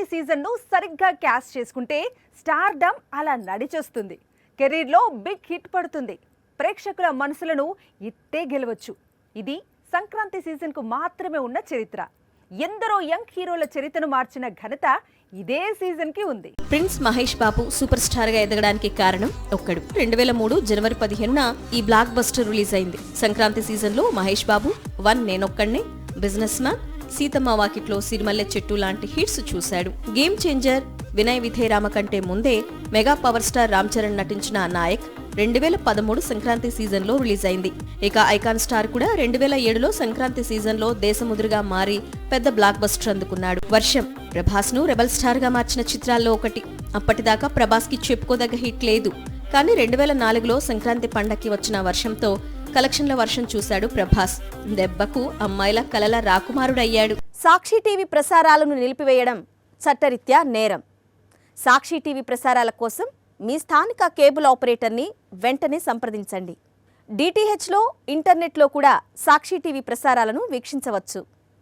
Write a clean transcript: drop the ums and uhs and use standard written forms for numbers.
సంక్రాంతి సీజన్ను సరిగ్గా క్యాష్ చేసుకుంటే స్టార్డమ్ అలా నడిచొస్తుంది. కెరీర్లో బిగ్ హిట్ పడుతుంది. ప్రేక్షకుల మనసులను ఇట్టే గెలవచ్చు. ఇది సంక్రాంతి సీజన్కు మాత్రమే ఉన్న చరిత్ర. ఎందరో యంగ్ హీరోల చరిత్రను మార్చిన ఘనత ఇదే సీజన్కి ఉంది. Prince Mahesh Babu super star గా ఎదగడానికి కారణం ఒక్కడు. 2003 జనవరి 15న ఈ బ్లాక్ బస్టర్ రిలీజ్ అయింది. సంక్రాంతి సీజన్ లో మహేష్ బాబు 1 నేనొక్కడినే, బిజినెస్ మ్యాన్, సీతమ్మ వాకిట్లో సిరిమల్లె చెట్టు లాంటి హిట్స్ చూశాడు. గేమ్ చేంజర్, వినయ్ విధేయరామ కంటే ముందే mega power star Ram Charan నటించిన నాయక్ 2013 సంక్రాంతి సీజన్ లో రిలీజ్ అయింది. ఇక ఐకాన్ స్టార్ కూడా 2007లో సంక్రాంతి సీజన్ లో దేశముద్రుగా మారి పెద్ద బ్లాక్ బస్టర్ అందుకున్నాడు. వర్షం ప్రభాస్ ను రెబల్ స్టార్ గా మార్చిన చిత్రాల్లో ఒకటి. అప్పటిదాకా ప్రభాస్ కి చెప్పుకోదగ్గ హిట్ లేదు. కానీ 2004లో సంక్రాంతి పండక్కి వచ్చిన వర్షంతో కలెక్షన్ల వర్షం చూశాడు ప్రభాస్. దెబ్బకు అమ్మాయిల కలల రాకుమారుడయ్యాడు. సాక్షి టీవీ ప్రసారాలను నిలిపివేయడం చట్టరీత్యా నేరం. సాక్షి టీవీ ప్రసారాల కోసం మీ స్థానిక కేబుల్ ఆపరేటర్ని వెంటనే సంప్రదించండి. డిటిహెచ్లో, ఇంటర్నెట్లో కూడా సాక్షి టీవీ ప్రసారాలను వీక్షించవచ్చు.